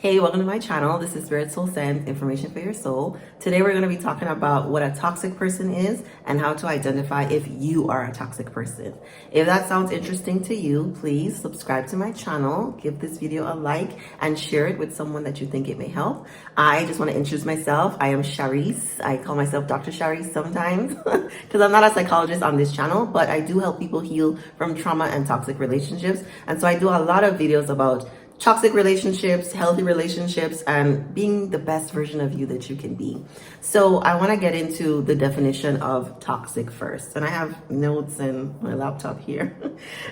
Hey, welcome to my channel. This is Spirit Soul Sense, information for your soul. Today we're going to be talking about what a toxic person is and how to identify if you are a toxic person. If that sounds interesting to you, please subscribe to my channel, give this video a like, and share it with someone that you think it may help. I just want to introduce myself. I am Sharice. I call myself Dr. Sharice sometimes because I'm not a psychologist on this channel, but I do help people heal from trauma and toxic relationships. And so I do a lot of videos about toxic relationships, healthy relationships, and being the best version of you that you can be. So I want to get into the definition of toxic first. And I have notes in my laptop here.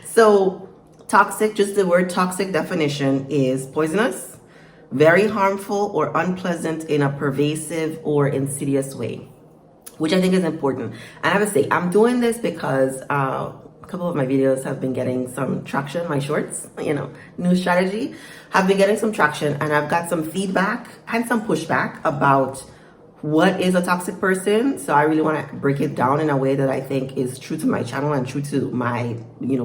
So toxic, just the word toxic definition is poisonous, very harmful or unpleasant in a pervasive or insidious way, which I think is important. And I have to say, I'm doing this because a couple of my videos have been getting some traction. My shorts, new strategy, have been getting some traction, and I've got some feedback and some pushback about what is a toxic person. So I really want to break it down in a way that I think is true to my channel and true to my,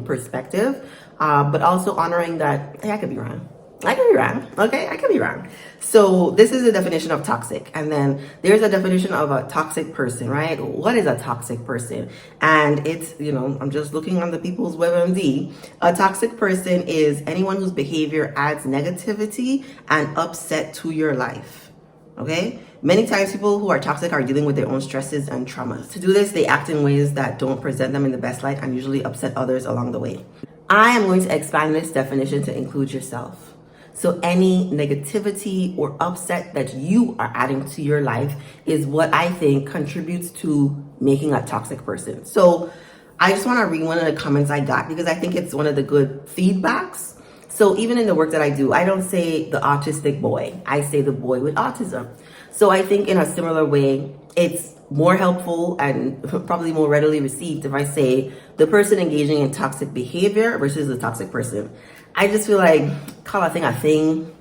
perspective, but also honoring that, hey, I could be wrong. I could be wrong. Okay, I could be wrong. So this is the definition of toxic. And then there's a definition of a toxic person, right? What is a toxic person? And it's, I'm just looking on the People's WebMD. A toxic person is anyone whose behavior adds negativity and upset to your life. Okay? Many times people who are toxic are dealing with their own stresses and traumas. To do this, they act in ways that don't present them in the best light and usually upset others along the way. I am going to expand this definition to include yourself. So any negativity or upset that you are adding to your life is what I think contributes to making a toxic person. So I just want to read one of the comments I got because I think it's one of the good feedbacks. So even in the work that I do, I don't say the autistic boy, I say the boy with autism. So I think in a similar way, it's more helpful and probably more readily received if I say the person engaging in toxic behavior versus the toxic person. I just feel like call a thing a thing.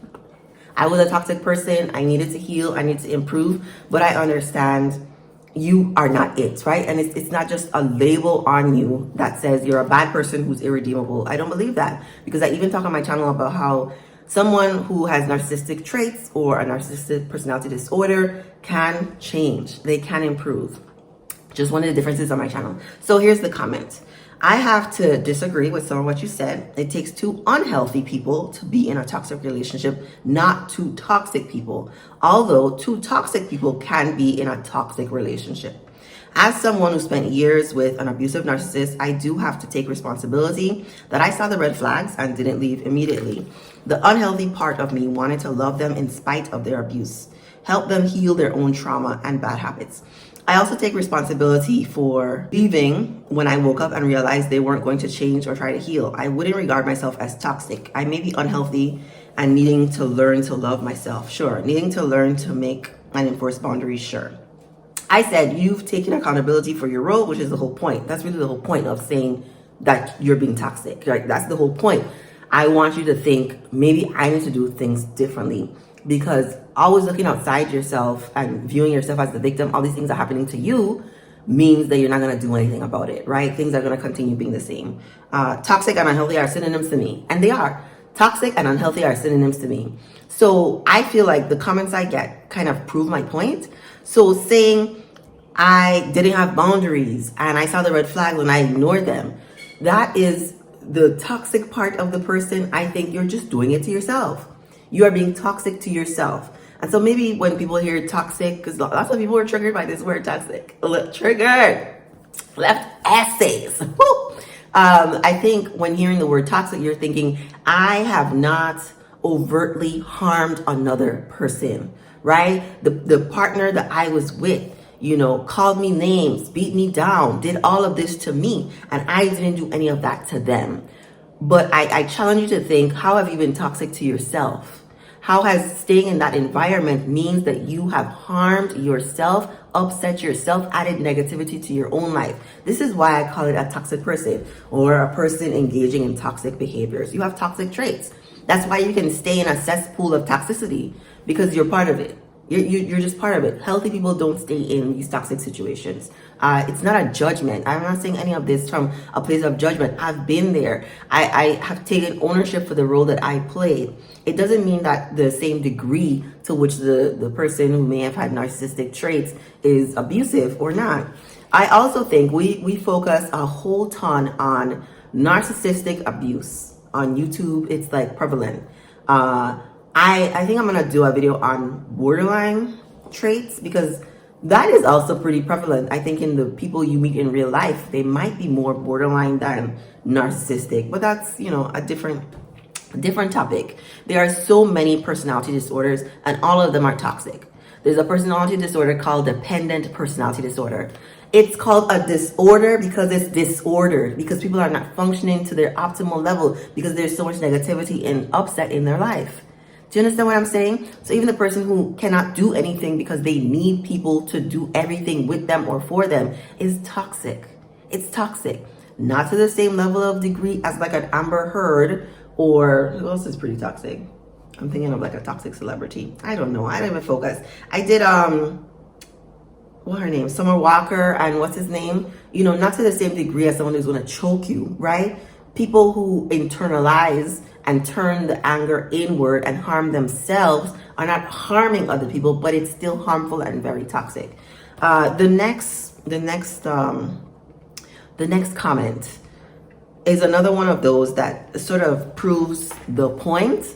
I was a toxic person. I needed to heal. I need to improve. But I understand you are not it, right? And it's not just a label on you that says you're a bad person who's irredeemable. I don't believe that, because I even talk on my channel about how someone who has narcissistic traits or a narcissistic personality disorder can change. They can improve. Just one of the differences on my channel. So here's the comment. I have to disagree with some of what you said. It takes two unhealthy people to be in a toxic relationship, not two toxic people. Although two toxic people can be in a toxic relationship. As someone who spent years with an abusive narcissist, I do have to take responsibility that I saw the red flags and didn't leave immediately. The unhealthy part of me wanted to love them in spite of their abuse, help them heal their own trauma and bad habits. I also take responsibility for leaving when I woke up and realized they weren't going to change or try to heal. I wouldn't regard myself as toxic. I may be unhealthy and needing to learn to love myself. Sure. Needing to learn to make and enforce boundaries. Sure. I said you've taken accountability for your role, which is the whole point. That's really the whole point of saying that you're being toxic, right? That's the whole point. I want you to think maybe I need to do things differently, because always looking outside yourself and viewing yourself as the victim, all these things are happening to you, means that you're not going to do anything about it, right? Things are going to continue being the same. Toxic and unhealthy are synonyms to me, and they are. Toxic and unhealthy are synonyms to me. So I feel like the comments I get kind of prove my point. So saying I didn't have boundaries and I saw the red flags and I ignored them, that is the toxic part of the person. I think you're just doing it to yourself. You are being toxic to yourself. And so maybe when people hear toxic, because lots of people are triggered by this word toxic, triggered, left essays. I think when hearing the word toxic, you're thinking, I have not overtly harmed another person, right? The partner that I was with, called me names, beat me down, did all of this to me, and I didn't do any of that to them. But I challenge you to think, how have you been toxic to yourself? How has staying in that environment means that you have harmed yourself, upset yourself, added negativity to your own life? This is why I call it a toxic person, or a person engaging in toxic behaviors. You have toxic traits. That's why you can stay in a cesspool of toxicity, because you're part of it. You're just part of it. Healthy people don't stay in these toxic situations. It's not a judgment. I'm not saying any of this from a place of judgment. I've been there. I have taken ownership for the role that I played. It doesn't mean that the same degree to which the person who may have had narcissistic traits is abusive or not. I also think we focus a whole ton on narcissistic abuse. On YouTube, it's like prevalent. I think I'm gonna do a video on borderline traits, because that is also pretty prevalent. I think in the people you meet in real life, they might be more borderline than narcissistic, but that's, a different topic. There are so many personality disorders, and all of them are toxic. There's a personality disorder called dependent personality disorder. It's called a disorder because it's disordered, because people are not functioning to their optimal level, because there's so much negativity and upset in their life. Do you understand what I'm saying? So even the person who cannot do anything because they need people to do everything with them or for them is toxic. It's toxic. Not to the same level of degree as like an Amber Heard, or who else is pretty toxic? I'm thinking of like a toxic celebrity. I don't know. I didn't even focus. I did, what her name? Summer Walker, and what's his name? Not to the same degree as someone who's going to choke you, right? People who internalize and turn the anger inward and harm themselves are not harming other people, but it's still harmful and very toxic. The next comment is another one of those that sort of proves the point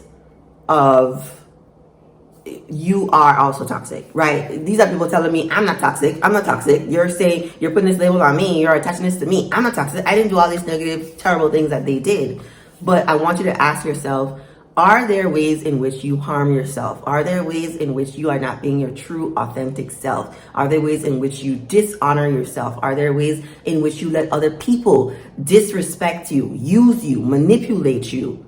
of you are also toxic, right? These are people telling me I'm not toxic. I'm not toxic. You're saying you're putting this label on me. You're attaching this to me. I'm not toxic. I didn't do all these negative, terrible things that they did. But I want you to ask yourself, are there ways in which you harm yourself? Are there ways in which you are not being your true, authentic self? Are there ways in which you dishonor yourself? Are there ways in which you let other people disrespect you, use you, manipulate you?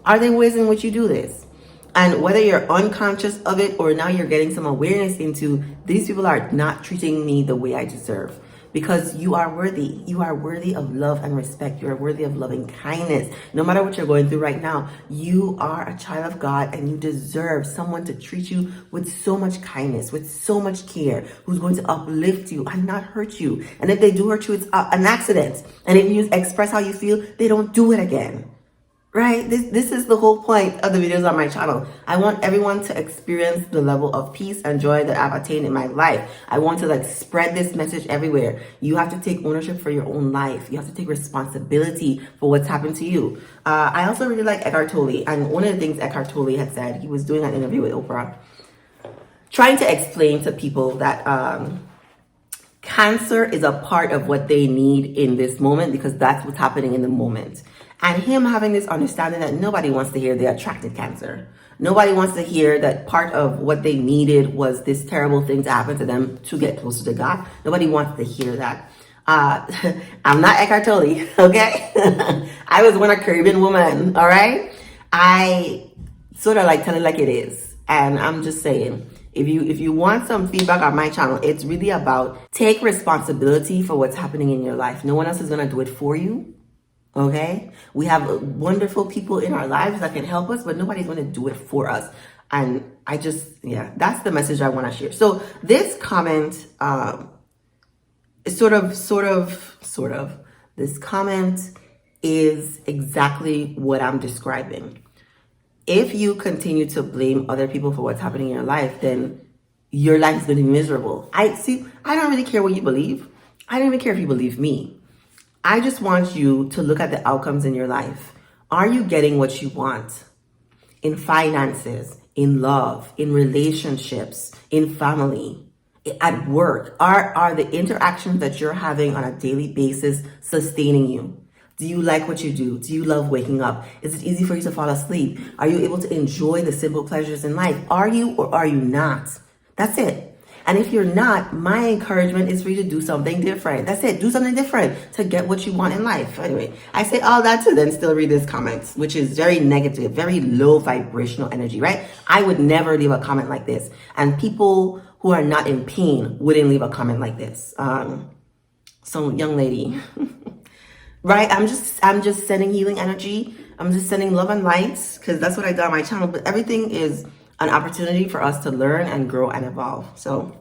Are there ways in which you do this? And whether you're unconscious of it or now you're getting some awareness into, these people are not treating me the way I deserve. Because you are worthy. You are worthy of love and respect. You are worthy of loving kindness. No matter what you're going through right now, you are a child of God, and you deserve someone to treat you with so much kindness, with so much care, who's going to uplift you and not hurt you. And if they do hurt you, it's an accident. And if you express how you feel, they don't do it again. Right? This is the whole point of the videos on my channel. I want everyone to experience the level of peace and joy that I've attained in my life. I want to spread this message everywhere. You have to take ownership for your own life. You have to take responsibility for what's happened to you. I also really like Eckhart Tolle. And one of the things Eckhart Tolle had said, he was doing an interview with Oprah, trying to explain to people that cancer is a part of what they need in this moment, because that's what's happening in the moment. And him having this understanding that nobody wants to hear they attracted cancer. Nobody wants to hear that part of what they needed was this terrible thing to happen to them to get closer to God. Nobody wants to hear that. I'm not Eckhart Tolle, okay? I was one a Caribbean woman, all right? I sort of tell it like it is. And I'm just saying, if you want some feedback on my channel, it's really about take responsibility for what's happening in your life. No one else is going to do it for you. Okay, we have wonderful people in our lives that can help us, but nobody's going to do it for us. And that's the message I want to share. So this comment is sort of, this comment is exactly what I'm describing. If you continue to blame other people for what's happening in your life, then your life is going to be miserable. I don't really care what you believe. I don't even care if you believe me. I just want you to look at the outcomes in your life. Are you getting what you want? In finances, in love, in relationships, in family, at work? Are the interactions that you're having on a daily basis sustaining you? Do you like what you do? Do you love waking up? Is it easy for you to fall asleep? Are you able to enjoy the simple pleasures in life? Are you or are you not? That's it. And if you're not, my encouragement is for you to do something different. That's it. Do something different to get what you want in life. Anyway, I say all that to then still read this comment, which is very negative, very low vibrational energy, right? I would never leave a comment like this. And people who are not in pain wouldn't leave a comment like this. Some young lady, right? I'm just sending healing energy. I'm just sending love and light, because that's what I do on my channel. But everything is an opportunity for us to learn and grow and evolve. So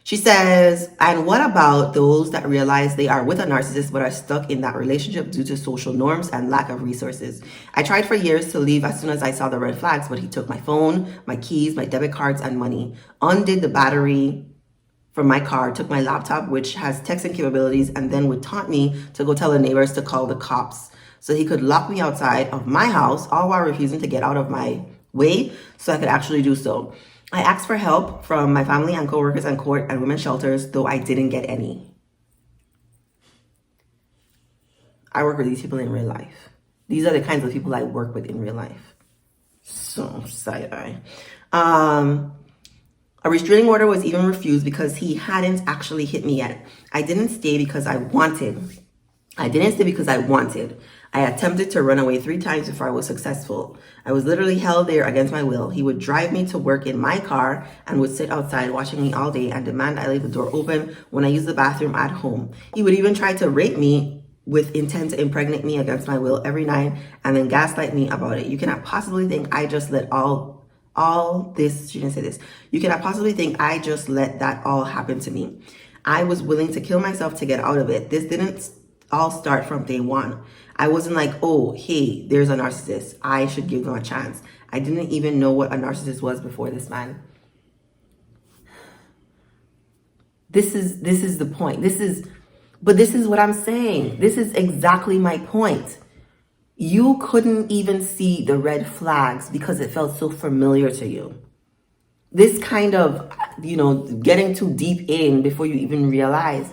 she says, and what about those that realize they are with a narcissist but are stuck in that relationship due to social norms and lack of resources? I tried for years to leave as soon as I saw the red flags, but he took my phone, my keys, my debit cards, and money, undid the battery from my car, took my laptop, which has texting capabilities, and then would taunt me to go tell the neighbors to call the cops so he could lock me outside of my house, all while refusing to get out of my way so I could actually do so. I asked for help from my family and coworkers and court and women's shelters, though I didn't get any. I work with these people in real life. These are the kinds of people I work with in real life. So side-eye. A restraining order was even refused because he hadn't actually hit me yet. I didn't stay because I wanted. I attempted to run away 3 times before I was successful. I was literally held there against my will. He would drive me to work in my car and would sit outside watching me all day and demand I leave the door open when I use the bathroom at home. He would even try to rape me with intent to impregnate me against my will every night and then gaslight me about it. You cannot possibly think I just let all this, she didn't say this. You cannot possibly think I just let that all happen to me. I was willing to kill myself to get out of it. This didn't all start from day one. I wasn't like, oh, hey, there's a narcissist, I should give them a chance. I didn't even know what a narcissist was before this man. This is the point. This is what I'm saying. This is exactly my point. You couldn't even see the red flags because it felt so familiar to you. This kind of, getting too deep in before you even realize.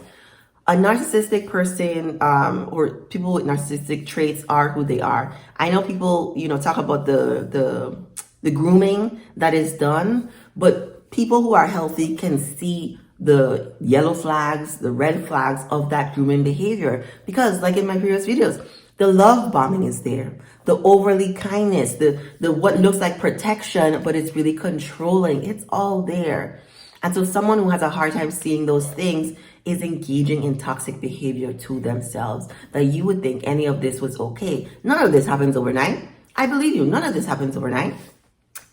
A narcissistic person or people with narcissistic traits are who they are. I know people, talk about the grooming that is done, but people who are healthy can see the yellow flags, the red flags of that grooming behavior. Because like in my previous videos, the love bombing is there. The overly kindness, the what looks like protection, but it's really controlling. It's all there. And so someone who has a hard time seeing those things is engaging in toxic behavior to themselves, that you would think any of this was okay. None of this happens overnight. I believe you, none of this happens overnight.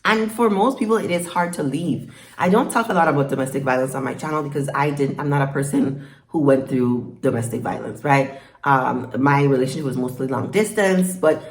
And for most people, it is hard to leave. I don't talk a lot about domestic violence on my channel because I'm not a person who went through domestic violence, right? My relationship was mostly long distance, but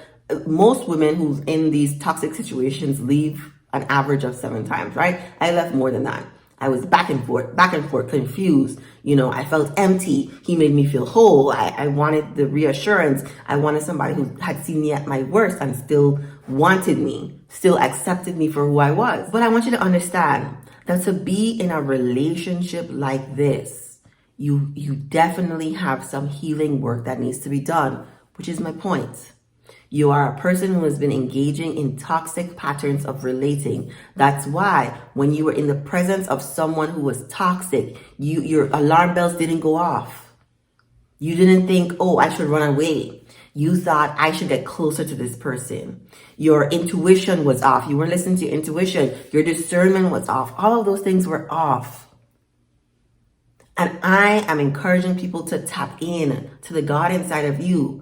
most women who's in these toxic situations leave an average of 7 times, right? I left more than that. I was back and forth, confused. I felt empty. He made me feel whole. I wanted the reassurance. I wanted somebody who had seen me at my worst and still wanted me, still accepted me for who I was. But I want you to understand that to be in a relationship like this, you definitely have some healing work that needs to be done, which is my point. You are a person who has been engaging in toxic patterns of relating. That's why when you were in the presence of someone who was toxic, your alarm bells didn't go off. You didn't think, oh, I should run away. You thought I should get closer to this person. Your intuition was off. You weren't listening to your intuition. Your discernment was off. All of those things were off. And I am encouraging people to tap in to the God inside of you.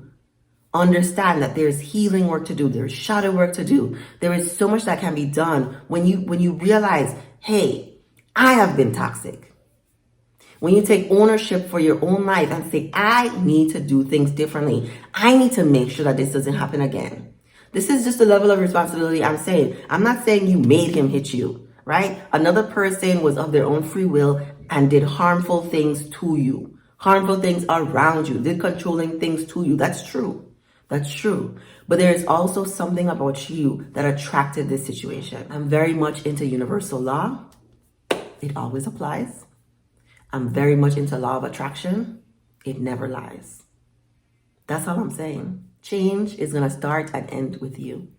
Understand that there's healing work to do. There's shadow work to do. There is so much that can be done when you realize, hey, I have been toxic. When you take ownership for your own life and say, I need to do things differently. I need to make sure that this doesn't happen again. This is just a level of responsibility I'm saying. I'm not saying you made him hit you, right? Another person was of their own free will and did harmful things to you. Harmful things around you. Did controlling things to you. That's true. That's true. But there is also something about you that attracted this situation. I'm very much into universal law. It always applies. I'm very much into law of attraction. It never lies. That's all I'm saying. Change is going to start and end with you.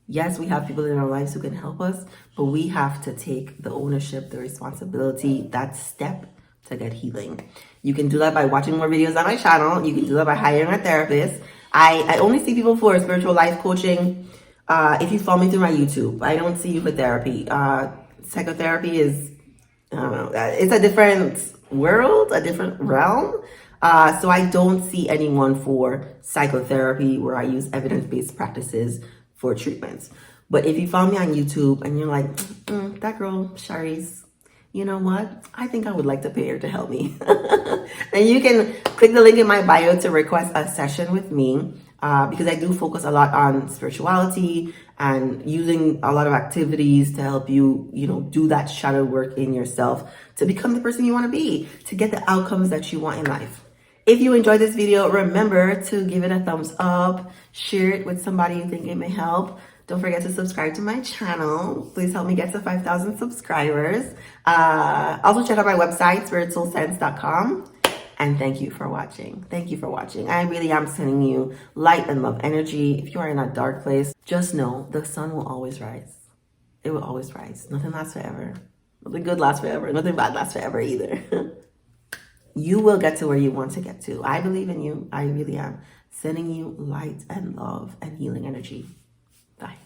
Yes, we have people in our lives who can help us, but we have to take the ownership, the responsibility, that step to get healing. You can do that by watching more videos on my channel. You can do that by hiring a therapist. I only see people for spiritual life coaching if you follow me through my YouTube. I don't see you for therapy. Psychotherapy is, I don't know, it's a different world, a different realm. So I don't see anyone for psychotherapy where I use evidence-based practices for treatments. But if you found me on YouTube and you're like, that girl, Sharice, you know what? I think I would like to pay her to help me. And you can click the link in my bio to request a session with me, because I do focus a lot on spirituality and using a lot of activities to help you, do that shadow work in yourself to become the person you want to be, to get the outcomes that you want in life. If you enjoyed this video, remember to give it a thumbs up, share it with somebody you think it may help. Don't forget to subscribe to my channel. Please help me get to 5,000 subscribers. Also check out my website, spiritsoulsense.com. And thank you for watching. Thank you for watching. I really am sending you light and love energy. If you are in a dark place, just know the sun will always rise. It will always rise. Nothing lasts forever. Nothing good lasts forever. Nothing bad lasts forever either. You will get to where you want to get to. I believe in you. I really am. Sending you light and love and healing energy. Bye.